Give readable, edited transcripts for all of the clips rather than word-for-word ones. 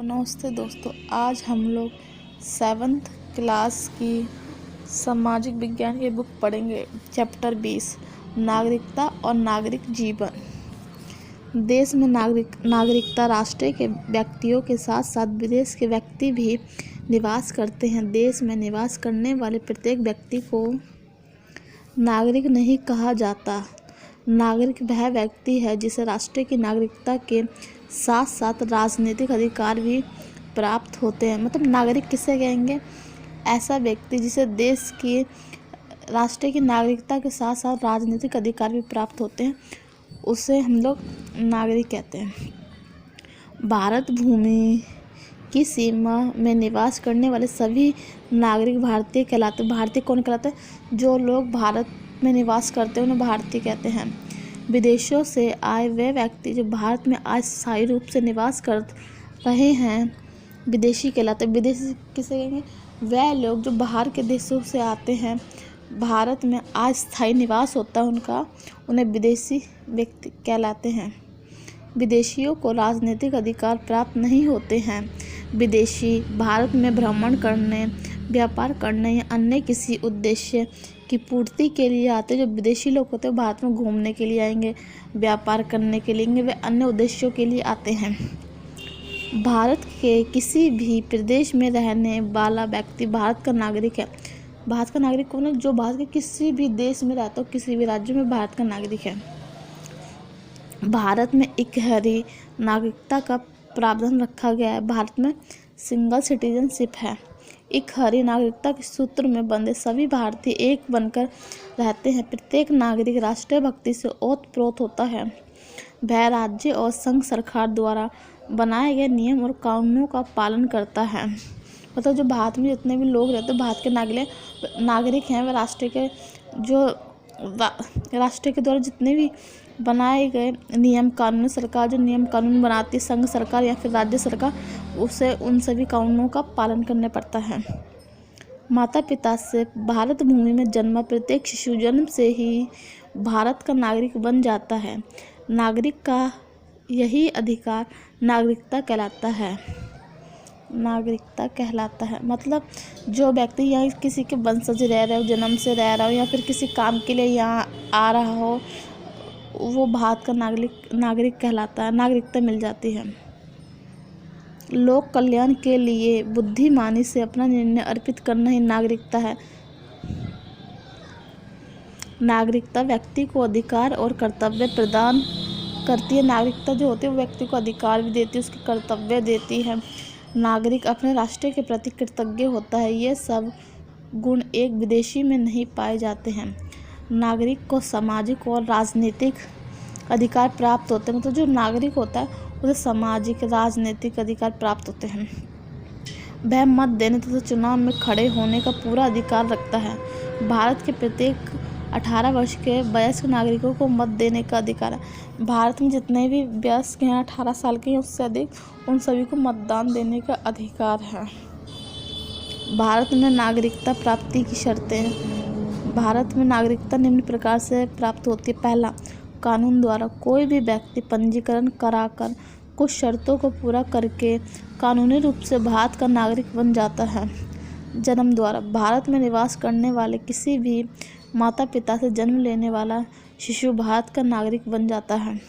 नमस्ते दोस्तों, आज हम लोग 7th क्लास की सामाजिक विज्ञान की बुक पढ़ेंगे। चैप्टर 20 नागरिकता और नागरिक जीवन। देश में नागरिकता राष्ट्र के व्यक्तियों के साथ साथ विदेश के व्यक्ति भी निवास करते हैं। देश में निवास करने वाले प्रत्येक व्यक्ति को नागरिक नहीं कहा जाता। नागरिक वह व्यक्ति है जिसे राष्ट्र की नागरिकता के साथ साथ राजनीतिक अधिकार भी प्राप्त होते हैं। मतलब नागरिक किसे कहेंगे? ऐसा व्यक्ति जिसे देश की राष्ट्र की नागरिकता के साथ साथ राजनीतिक अधिकार भी प्राप्त होते हैं, उसे हम लोग नागरिक कहते हैं। भारत भूमि की सीमा में निवास करने वाले सभी नागरिक भारतीय कहलाते हैं। भारतीय कौन कहलाते हैं? जो लोग भारत में निवास करते हैं उन्हें भारतीय कहते हैं। विदेशों से आए वे व्यक्ति जो भारत में अस्थायी रूप से निवास कर रहे हैं विदेशी कहलाते हैं। विदेशी किसे कहेंगे? वह लोग जो बाहर के देशों से आते हैं, भारत में अस्थायी निवास होता है उनका, उन्हें विदेशी व्यक्ति कहलाते हैं। विदेशियों को राजनीतिक अधिकार प्राप्त नहीं होते हैं। विदेशी भारत में भ्रमण करने, व्यापार करने या अन्य किसी उद्देश्य की पूर्ति के लिए आते हैं। जो विदेशी लोग होते हैं भारत में घूमने के लिए आएंगे, व्यापार करने के लिए, वे अन्य उद्देश्यों के लिए आते हैं। भारत के किसी भी प्रदेश में रहने वाला व्यक्ति भारत का नागरिक है। भारत का नागरिक कौन है? जो भारत के किसी भी देश में रहता हो, किसी भी राज्य में भारत का नागरिक है। भारत में इकहरी नागरिकता का प्रावधान रखा गया है। भारत में सिंगल सिटीजनशिप है। इकहरी नागरिकता के सूत्र में बंधे सभी भारतीय एक बनकर रहते हैं। प्रत्येक नागरिक राष्ट्रीय भक्ति से ओतप्रोत होता है। वह राज्य और संघ सरकार द्वारा बनाए गए नियम और कानूनों का पालन करता है। मतलब जो भारत में जितने भी लोग रहते हैं भारत के नागरिक हैं, वह राष्ट्र के द्वारा जितने भी बनाए गए नियम कानून, सरकार जो नियम कानून बनाती है, संघ सरकार या फिर राज्य सरकार, उसे उन सभी कानूनों का पालन करना पड़ता है। माता पिता से भारत भूमि में जन्मा प्रत्येक शिशु जन्म से ही भारत का नागरिक बन जाता है। नागरिक का यही अधिकार नागरिकता कहलाता है। मतलब जो व्यक्ति यहाँ किसी के वंशज रह रहे हो, जन्म से रह रहा हो या फिर किसी काम के लिए यहाँ आ रहा हो, वो भारत का नागरिक कहलाता है, नागरिकता मिल जाती है। लोक कल्याण के लिए बुद्धिमानी से अपना निर्णय अर्पित करना ही नागरिकता है। नागरिकता व्यक्ति को अधिकार और कर्तव्य प्रदान करती है। नागरिकता जो होती है वो व्यक्ति को अधिकार भी देती है, उसके कर्तव्य देती है। नागरिक अपने राष्ट्र के प्रति कृतज्ञ होता है। ये सब गुण एक विदेशी में नहीं पाए जाते हैं। नागरिक को सामाजिक और राजनीतिक अधिकार प्राप्त होते हैं। मतलब जो नागरिक होता है उसे सामाजिक राजनीतिक अधिकार प्राप्त होते हैं। वह मत देने तथा चुनाव में खड़े होने का पूरा अधिकार रखता है। भारत के प्रत्येक 18 वर्ष के वयस्क नागरिकों को मत देने का अधिकार है। भारत में जितने भी वयस्क हैं, 18 साल के या उससे अधिक, उन सभी को मतदान देने का अधिकार है। भारत में नागरिकता प्राप्ति की शर्तें। भारत में नागरिकता निम्न प्रकार से प्राप्त होती है। पहला, कानून द्वारा कोई भी व्यक्ति पंजीकरण कराकर कुछ शर्तों को पूरा करके कानूनी रूप से भारत का नागरिक बन जाता है। जन्म द्वारा भारत में निवास करने वाले किसी भी माता पिता से जन्म लेने वाला शिशु भारत का नागरिक बन जाता है।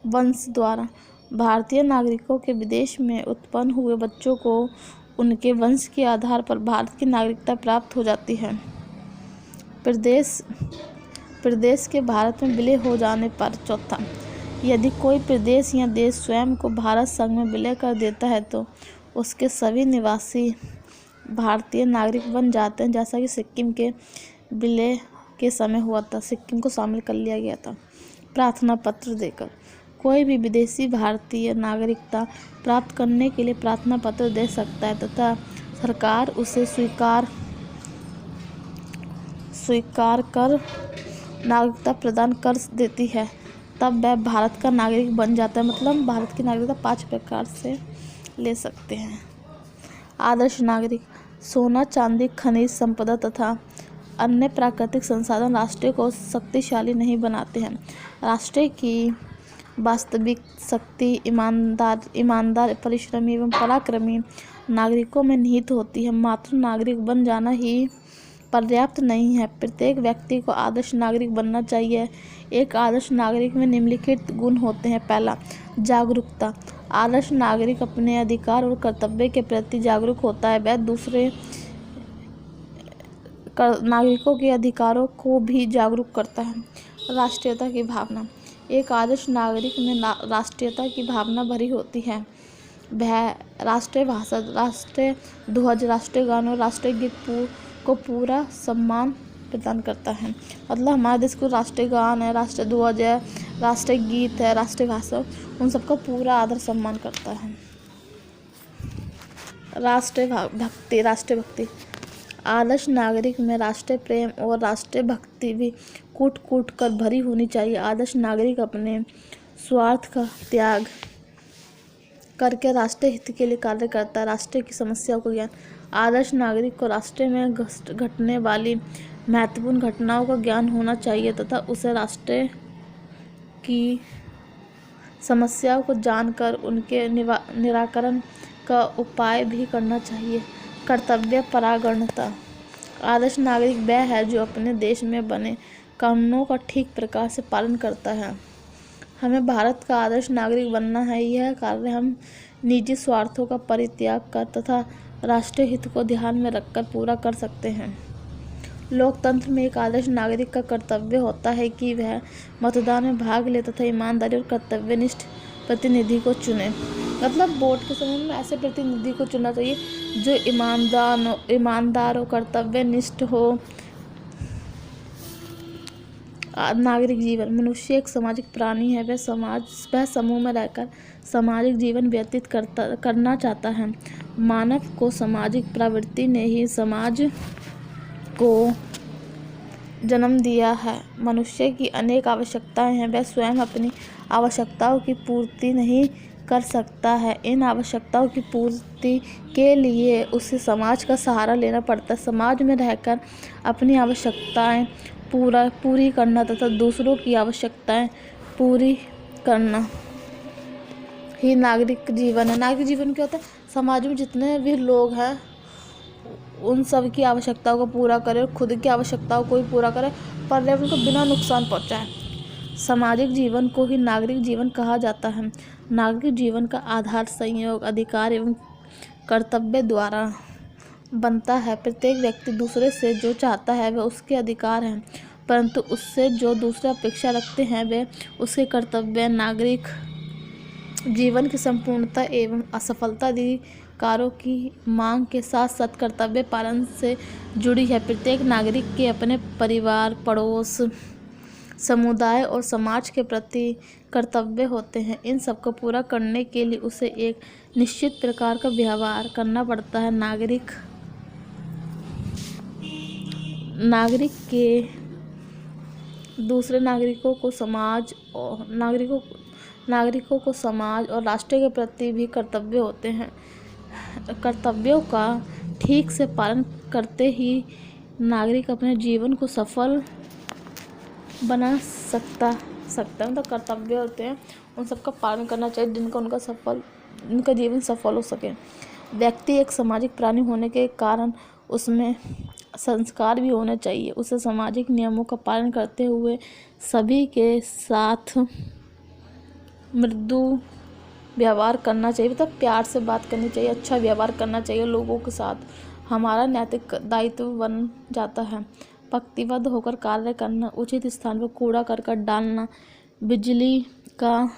वंश द्वारा भारतीय नागरिकों के विदेश में उत्पन्न हुए बच्चों को उनके वंश के आधार पर भारत की नागरिकता प्राप्त हो जाती है। प्रदेश के भारत में विलय हो जाने पर। चौथा, यदि कोई प्रदेश या देश स्वयं को भारत संघ में विलय कर देता है तो उसके सभी निवासी भारतीय नागरिक बन जाते हैं, जैसा कि सिक्किम के विलय के समय हुआ था। सिक्किम को शामिल कर लिया गया था। प्रार्थना पत्र देकर कोई भी विदेशी भारतीय नागरिकता प्राप्त करने के लिए प्रार्थना पत्र दे सकता है तथा सरकार उसे स्वीकार कर नागरिकता प्रदान कर देती है, तब वह भारत का नागरिक बन जाता है। मतलब भारत की नागरिकता 5 प्रकार से ले सकते हैं। आदर्श नागरिक। सोना, चांदी, खनिज संपदा तथा अन्य प्राकृतिक संसाधन राष्ट्र को शक्तिशाली नहीं बनाते हैं। राष्ट्र की वास्तविक शक्ति ईमानदार परिश्रमी एवं पराक्रमी नागरिकों में निहित होती है। मात्र नागरिक बन जाना ही पर्याप्त नहीं है, प्रत्येक व्यक्ति को आदर्श नागरिक बनना चाहिए। एक आदर्श नागरिक में निम्नलिखित गुण होते हैं। पहला, जागरूकता। आदर्श नागरिक अपने अधिकार और कर्तव्य के प्रति जागरूक होता है। वह दूसरे नागरिकों के अधिकारों को भी जागरूक करता है। राष्ट्रीयता की भावना। एक आदर्श नागरिक में राष्ट्रीयता की भावना भरी होती है। वह राष्ट्रीय भाषा, राष्ट्रीय ध्वज, राष्ट्रीय गान और राष्ट्रीय गीत को पूरा सम्मान प्रदान करता है। मतलब हमारे देश को राष्ट्रीय गान है, राष्ट्रीय ध्वज है, राष्ट्रीय गीत है, राष्ट्रीय भाषा, उन सबका पूरा आदर सम्मान करता है। राष्ट्रीय भक्ति। आदर्श नागरिक में राष्ट्रीय प्रेम और राष्ट्रीय भक्ति भी कूट कूट कर भरी होनी चाहिए। आदर्श नागरिक अपने स्वार्थ का त्याग करके राष्ट्रीय हित के लिए कार्य करता है। राष्ट्र की समस्याओं का ज्ञान। आदर्श नागरिक को राष्ट्र में घटने वाली महत्वपूर्ण घटनाओं का ज्ञान होना चाहिए तथा उसे राष्ट्र की समस्याओं को जानकर उनके निराकरण का उपाय भी करना चाहिए। कर्तव्य परायणता। आदर्श नागरिक वह है जो अपने देश में बने कानूनों का ठीक प्रकार से पालन करता है। हमें भारत का आदर्श नागरिक बनना है। यह कार्य हम निजी स्वार्थों का परित्याग कर तथा राष्ट्रीय हित को ध्यान में रखकर पूरा कर सकते हैं। लोकतंत्र में एक आदर्श नागरिक का कर्तव्य होता है कि वह मतदान में भाग ले तथा ईमानदारी और कर्तव्यनिष्ठ प्रतिनिधि को चुने। मतलब वोट के समय में ऐसे प्रतिनिधि को चुनना चाहिए जो ईमानदार हो, कर्तव्यनिष्ठ हो। नागरिक जीवन। मनुष्य एक सामाजिक प्राणी है। वह समूह में रहकर सामाजिक जीवन व्यतीत करना चाहता है। मानव को सामाजिक प्रवृत्ति ने ही समाज को जन्म दिया है। मनुष्य की अनेक आवश्यकताएं हैं। वह स्वयं अपनी आवश्यकताओं की पूर्ति नहीं कर सकता है। इन आवश्यकताओं की पूर्ति के लिए उसे समाज का सहारा लेना पड़ता है। समाज में रहकर अपनी आवश्यकताएं पूरी करना तथा दूसरों की आवश्यकताएं पूरी करना ही नागरिक जीवन है। नागरिक जीवन क्या होता है? समाज में जितने भी लोग हैं उन सब की आवश्यकताओं को पूरा करे और खुद की आवश्यकताओं को भी पूरा करे, पर्यावरण को बिना नुकसान पहुंचाए। सामाजिक जीवन को ही नागरिक जीवन कहा जाता है। नागरिक जीवन का आधार संयोग, अधिकार एवं कर्तव्य द्वारा बनता है। प्रत्येक व्यक्ति दूसरे से जो चाहता है वह उसके अधिकार हैं, परंतु उससे जो दूसरे अपेक्षा रखते हैं वे उसके कर्तव्य। नागरिक जीवन की संपूर्णता एवं असफलता अधिकारों की मांग के साथ साथ कर्तव्य पालन से जुड़ी है। प्रत्येक नागरिक के अपने परिवार, पड़ोस, समुदाय और समाज के प्रति कर्तव्य होते हैं। इन सबको पूरा करने के लिए उसे एक निश्चित प्रकार का व्यवहार करना पड़ता है। नागरिक के दूसरे नागरिकों को समाज और राष्ट्र के प्रति भी कर्तव्य होते हैं। कर्तव्यों का ठीक से पालन करते ही नागरिक अपने जीवन को सफल बना सकता है। मतलब कर्तव्य होते हैं उन सबका पालन करना चाहिए जिनका उनका जीवन सफल हो सके। व्यक्ति एक सामाजिक प्राणी होने के कारण उसमें संस्कार भी होने चाहिए। उसे सामाजिक नियमों का पालन करते हुए सभी के साथ मृदु व्यवहार करना चाहिए। मतलब प्यार से बात करनी चाहिए, अच्छा व्यवहार करना चाहिए लोगों के साथ। हमारा नैतिक दायित्व बन जाता है। पंक्तिबद्ध होकर कार्य करना, उचित स्थान पर कूड़ा करकट डालना, बिजली का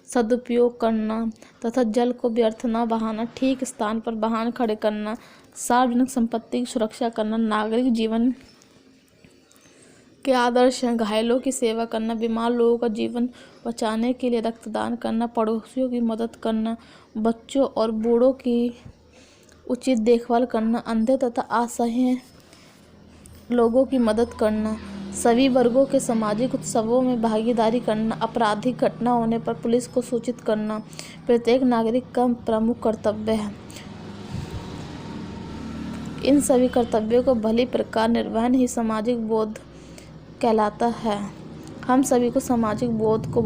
सदुपयोग करना तथा जल को व्यर्थ न बहाना, ठीक स्थान पर वाहन खड़े करना, सार्वजनिक संपत्ति की सुरक्षा करना नागरिक जीवन के आदर्श हैं। घायलों की सेवा करना, बीमार लोगों का जीवन बचाने के लिए रक्तदान करना, पड़ोसियों की मदद करना, बच्चों और बूढ़ों की उचित देखभाल करना, अंधे तथा असहाय लोगों की मदद करना, सभी वर्गों के सामाजिक उत्सवों में भागीदारी करना, आपराधिक घटना होने पर पुलिस को सूचित करना प्रत्येक नागरिक का प्रमुख कर्तव्य है। इन सभी कर्तव्यों को भली प्रकार निर्वहन ही सामाजिक बोध कहलाता है। हम सभी को सामाजिक बोध को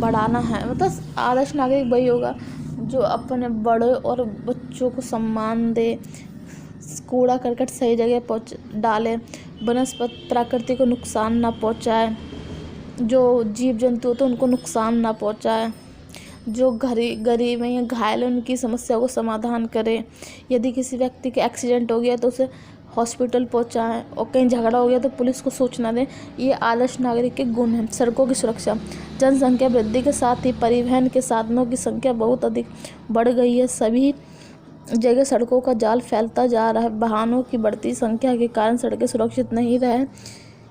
बढ़ाना है। मतलब आदर्श नागरिक वही होगा जो अपने बड़े और बच्चों को सम्मान दे, कूड़ा करकट सही जगह डाले, वनस्पति प्रकृति को नुकसान ना पहुंचाए, जो जीव जंतु होते हैं उनको नुकसान ना पहुंचाए, जो गरीब हैं या घायल हैं उनकी समस्या को समाधान करे। यदि किसी व्यक्ति का एक्सीडेंट हो गया तो उसे हॉस्पिटल पहुंचाएं, और कहीं झगड़ा हो गया तो पुलिस को सूचना दें। ये आदर्श नागरिक के गुण हैं। सड़कों की सुरक्षा। जनसंख्या वृद्धि के साथ ही परिवहन के साधनों की संख्या बहुत अधिक बढ़ गई है। सभी जगह सड़कों का जाल फैलता जा रहा है। वाहनों की बढ़ती संख्या के कारण सड़कें सुरक्षित नहीं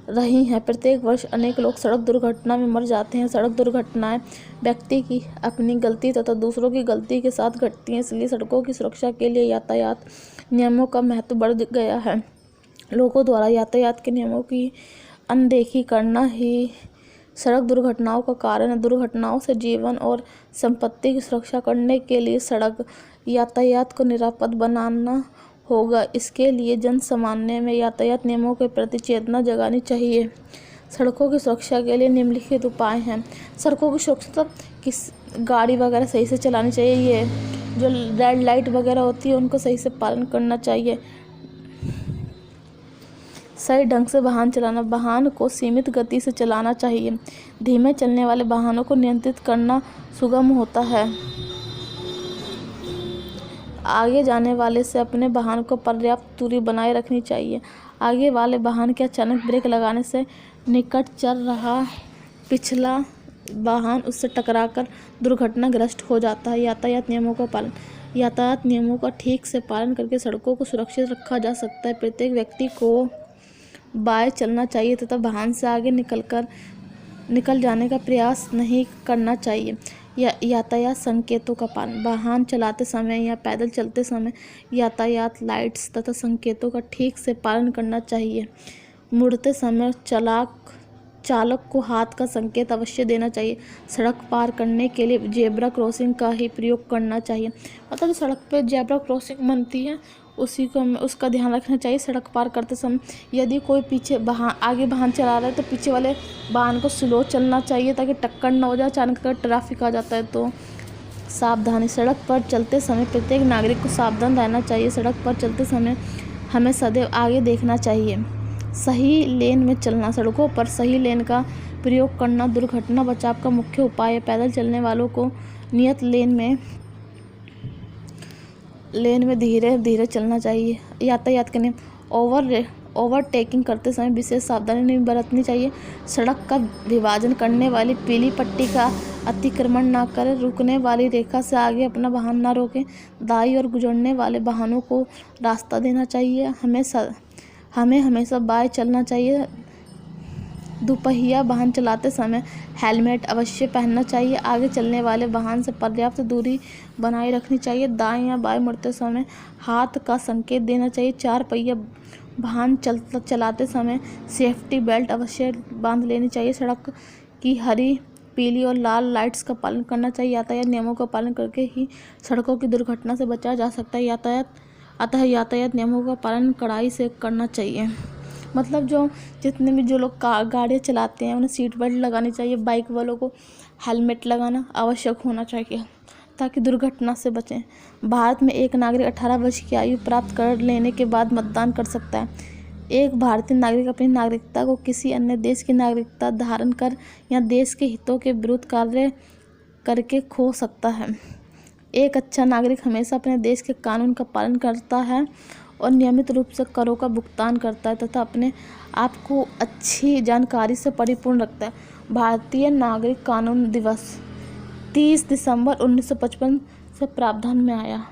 रही हैं। प्रत्येक वर्ष अनेक लोग सड़क दुर्घटना में मर जाते हैं। सड़क दुर्घटनाएं व्यक्ति की अपनी गलती तथा दूसरों की गलती के साथ घटती हैं। इसलिए सड़कों की सुरक्षा के लिए यातायात नियमों का महत्व बढ़ गया है। लोगों द्वारा यातायात के नियमों की अनदेखी करना ही सड़क दुर्घटनाओं का कारण है। दुर्घटनाओं से जीवन और संपत्ति की सुरक्षा करने के लिए सड़क यातायात को निरापद बनाना होगा। इसके लिए जन सामान्य में यातायात नियमों के प्रति चेतना जगानी चाहिए। सड़कों की सुरक्षा के लिए निम्नलिखित उपाय हैं। सड़कों की सुरक्षा किस गाड़ी वगैरह सही से चलानी चाहिए। ये जो रेड लाइट वगैरह होती है उनको सही से पालन करना चाहिए। सही ढंग से वाहन चलाना। वाहन को सीमित गति से चलाना चाहिए। धीमे चलने वाले वाहनों को नियंत्रित करना सुगम होता है। आगे जाने वाले से अपने वाहन को पर्याप्त दूरी बनाए रखनी चाहिए। आगे वाले वाहन के अचानक ब्रेक लगाने से निकट चल रहा पिछला वाहन उससे टकराकर दुर्घटनाग्रस्त हो जाता है। यातायात नियमों का पालन। यातायात नियमों का ठीक से पालन करके सड़कों को सुरक्षित रखा जा सकता है। प्रत्येक व्यक्ति को बाएं चलना चाहिए तथा वाहन से आगे निकल जाने का प्रयास नहीं करना चाहिए। यातायात संकेतों का पालन। वाहन चलाते समय या पैदल चलते समय यातायात लाइट्स तथा संकेतों का ठीक से पालन करना चाहिए। मुड़ते समय चालक को हाथ का संकेत अवश्य देना चाहिए। सड़क पार करने के लिए जेब्रा क्रॉसिंग का ही प्रयोग करना चाहिए। मतलब सड़क पे जेब्रा क्रॉसिंग बनती है उसका ध्यान रखना चाहिए सड़क पार करते समय। यदि कोई आगे वाहन चला रहा है तो पीछे वाले वाहन को स्लो चलना चाहिए ताकि टक्कर न हो जाए। अचानक अगर ट्रैफिक आ जाता है तो सावधानी। सड़क पर चलते समय प्रत्येक नागरिक को सावधान रहना चाहिए। सड़क पर चलते समय हमें सदैव आगे देखना चाहिए। सही लेन में चलना। सड़कों पर सही लेन का प्रयोग करना दुर्घटना बचाव का मुख्य उपाय है। पैदल चलने वालों को नियत लेन में धीरे धीरे चलना चाहिए। यातायात के नियम। ओवरटेकिंग करते समय विशेष सावधानी बरतनी चाहिए। सड़क का विभाजन करने वाली पीली पट्टी का अतिक्रमण न करें। रुकने वाली रेखा से आगे अपना वाहन न रोकें। दाईं ओर गुजरने वाले वाहनों को रास्ता देना चाहिए। हमें हमेशा बाएं चलना चाहिए। दुपहिया वाहन चलाते समय हेलमेट अवश्य पहनना चाहिए। आगे चलने वाले वाहन से पर्याप्त दूरी बनाए रखनी चाहिए। दाएं या बाएं मुड़ते समय हाथ का संकेत देना चाहिए। 4 पहिया वाहन चलाते समय सेफ्टी बेल्ट अवश्य बांध लेनी चाहिए। सड़क की हरी, पीली और लाल लाइट्स का पालन करना चाहिए। यातायात नियमों का पालन करके ही सड़कों की दुर्घटना से बचा जा सकता है। यातायात नियमों का पालन कड़ाई से करना चाहिए। मतलब जितने भी जो लोग गाड़ियाँ चलाते हैं उन्हें सीट बेल्ट लगानी चाहिए। बाइक वालों को हेलमेट लगाना आवश्यक होना चाहिए ताकि दुर्घटना से बचें। भारत में एक नागरिक 18 वर्ष की आयु प्राप्त कर लेने के बाद मतदान कर सकता है। एक भारतीय नागरिक अपनी नागरिकता को किसी अन्य देश की नागरिकता धारण कर या देश के हितों के विरुद्ध कार्य करके खो सकता है। एक अच्छा नागरिक हमेशा अपने देश के कानून का पालन करता है और नियमित रूप से करों का भुगतान करता है तथा अपने आप को अच्छी जानकारी से परिपूर्ण रखता है। भारतीय नागरिक कानून दिवस 30 दिसंबर 1955 से प्रावधान में आया।